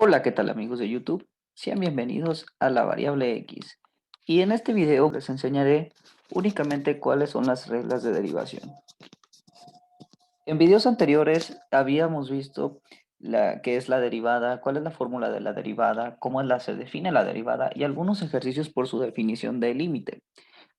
Hola, ¿qué tal amigos de YouTube? Sean bienvenidos a la variable X. Y en este video les enseñaré únicamente cuáles son las reglas de derivación. En videos anteriores habíamos visto qué es la derivada, cuál es la fórmula de la derivada, se define la derivada y algunos ejercicios por su definición de límite.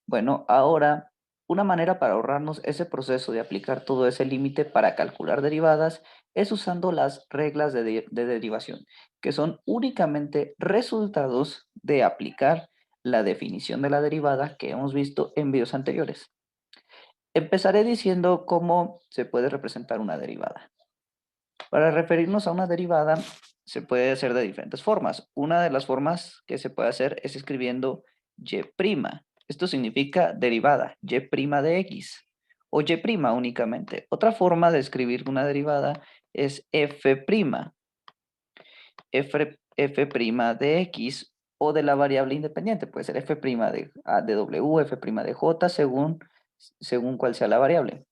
Bueno, ahora una manera para ahorrarnos ese proceso de aplicar todo ese límite para calcular derivadas es usando las reglas de derivación, que son únicamente resultados de aplicar la definición de la derivada que hemos visto en videos anteriores. Empezaré diciendo cómo se puede representar una derivada. Para referirnos a una derivada se puede hacer de diferentes formas. Una de las formas que se puede hacer es escribiendo y'. Esto significa derivada, y' de x o y' únicamente. Otra forma de escribir una derivada es f' de x o de la variable independiente. Puede ser f' de w, f' de j, según cuál sea la variable.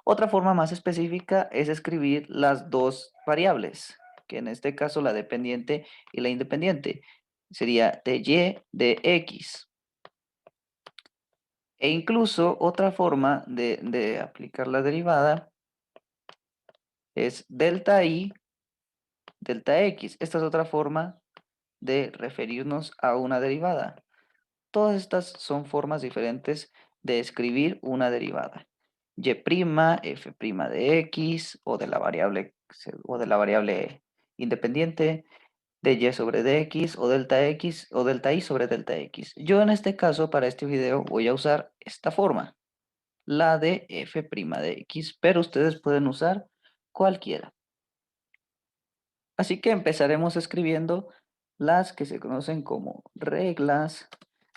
Otra forma más específica es escribir las dos variables, que en este caso la dependiente y la independiente. Sería de y de x. E incluso otra forma de aplicar la derivada es delta y delta x. Esta es otra forma de referirnos a una derivada. Todas estas son formas diferentes de escribir una derivada. Y', f' de x o de la variable independiente, de y sobre dx o delta x o delta y sobre delta x. Yo en este caso para este video voy a usar esta forma, la de f' de x, pero ustedes pueden usar cualquiera. Así que empezaremos escribiendo las que se conocen como reglas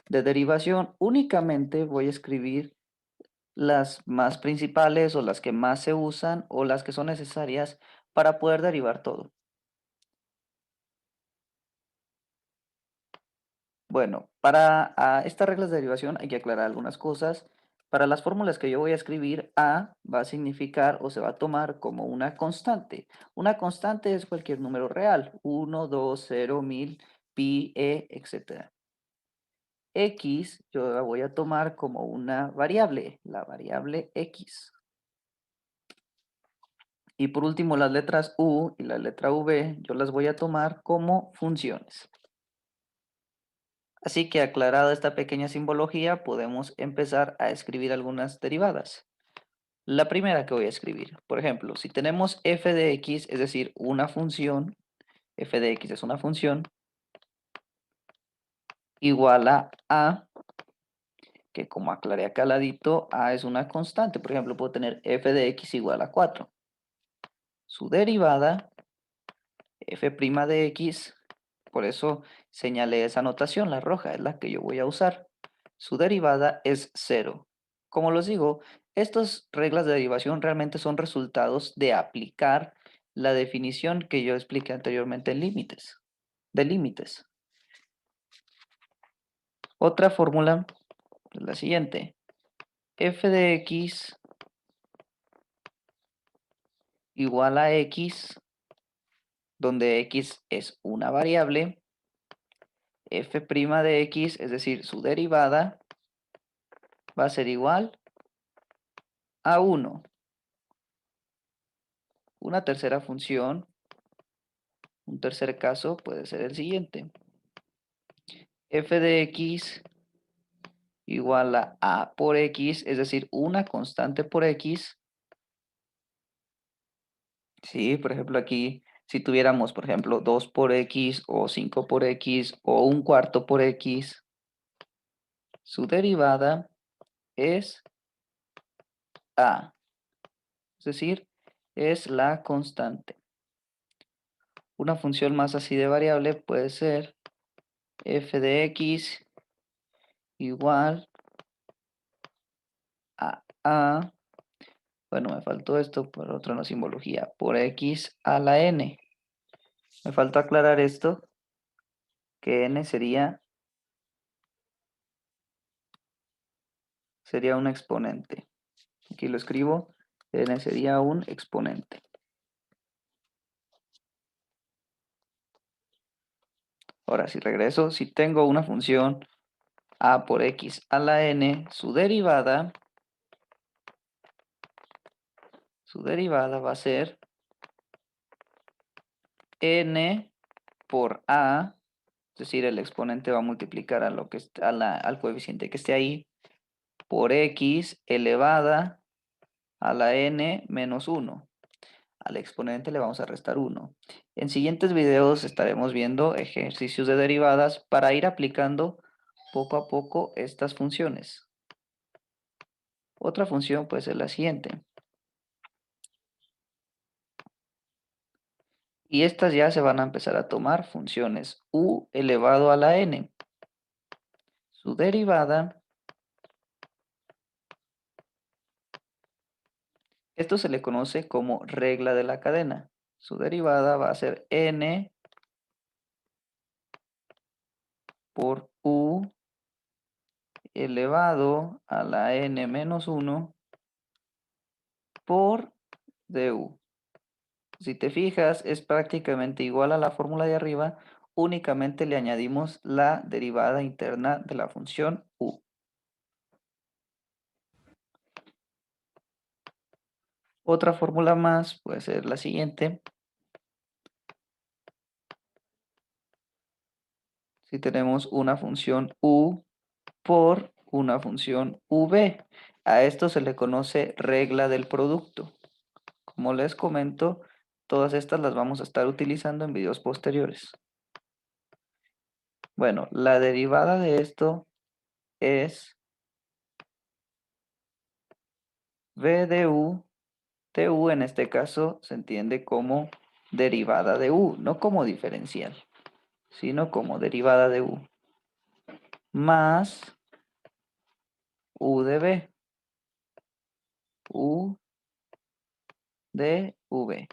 de derivación. Únicamente voy a escribir las más principales o las que más se usan o las que son necesarias para poder derivar todo. Bueno, para estas reglas de derivación hay que aclarar algunas cosas. Para las fórmulas que yo voy a escribir, A va a significar o se va a tomar como una constante. Una constante es cualquier número real, 1, 2, 0, 1000, pi, etc. X yo la voy a tomar como una variable, la variable X. Y por último, las letras U y la letra V yo las voy a tomar como funciones. Así que aclarada esta pequeña simbología, podemos empezar a escribir algunas derivadas. La primera que voy a escribir, por ejemplo, si tenemos f de x, es decir, una función, f de x es una función, igual a, que como aclaré acá al ladito, a es una constante. Por ejemplo, puedo tener f de x igual a 4. Su derivada, f' de x, por eso señalé esa notación, la roja, es la que yo voy a usar. Su derivada es 0. Como les digo, estas reglas de derivación realmente son resultados de aplicar la definición que yo expliqué anteriormente en límites. Otra fórmula es la siguiente. F de x igual a x, donde x es una variable, f' de x, es decir, su derivada, va a ser igual a 1. Una tercera función, un tercer caso puede ser el siguiente. F de x igual a por x, es decir, una constante por x. Sí, por ejemplo, aquí, si tuviéramos, por ejemplo, 2 por x o 5 por x o un cuarto por x, su derivada es a, es decir, es la constante. Una función más así de variable puede ser f de x igual a, bueno, me faltó esto por otra no simbología, por x a la n. Me faltó aclarar esto, que n sería un exponente. Aquí lo escribo, n sería un exponente. Ahora, si regreso, si tengo una función a por x a la n, su derivada va a ser n por a, es decir, el exponente va a multiplicar a lo que al coeficiente que esté ahí, por x elevada a la n menos 1. Al exponente le vamos a restar 1. En siguientes videos estaremos viendo ejercicios de derivadas para ir aplicando poco a poco estas funciones. Otra función puede ser la siguiente. Y estas ya se van a empezar a tomar funciones u elevado a la n. Su derivada, esto se le conoce como regla de la cadena. Su derivada va a ser n por u elevado a la n menos 1 por du. Si te fijas, es prácticamente igual a la fórmula de arriba, únicamente le añadimos la derivada interna de la función u. Otra fórmula más puede ser la siguiente. Si tenemos una función u por una función v, a esto se le conoce regla del producto. Como les comento, todas estas las vamos a estar utilizando en videos posteriores. Bueno, la derivada de esto es v de u. Tu en este caso se entiende como derivada de u, no como diferencial, sino como derivada de u, más u de v, u de v.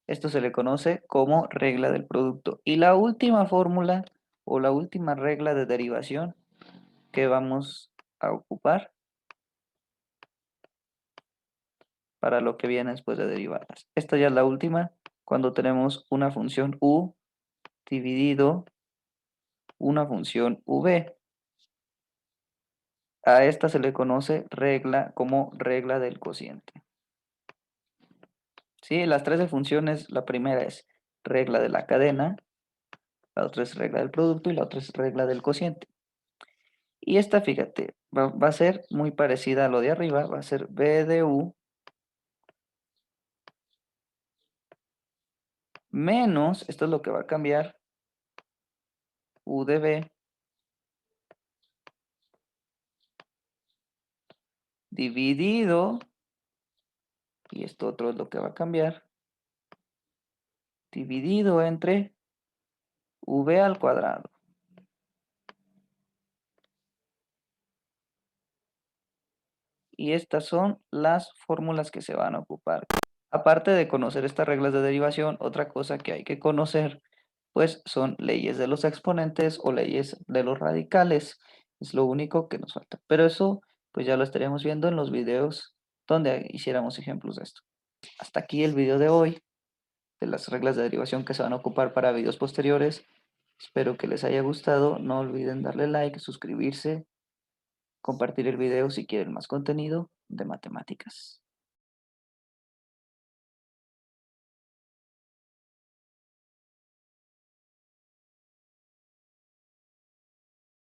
Esto se le conoce como regla del producto. Y la última fórmula o la última regla de derivación que vamos a ocupar para lo que viene después de derivadas. Esta ya es la última cuando tenemos una función u dividido una función v. A esta se le conoce regla como regla del cociente. Sí, las tres funciones, la primera es regla de la cadena, la otra es regla del producto y la otra es regla del cociente. Y esta, fíjate, va a ser muy parecida a lo de arriba, va a ser b de u menos, esto es lo que va a cambiar, u de b dividido, y esto otro es lo que va a cambiar, dividido entre v al cuadrado. Y estas son las fórmulas que se van a ocupar. Aparte de conocer estas reglas de derivación, otra cosa que hay que conocer, pues son leyes de los exponentes o leyes de los radicales. Es lo único que nos falta. Pero eso, pues ya lo estaríamos viendo en los videos donde hiciéramos ejemplos de esto. Hasta aquí el video de hoy, de las reglas de derivación que se van a ocupar para videos posteriores. Espero que les haya gustado. No olviden darle like, suscribirse, compartir el video si quieren más contenido de matemáticas.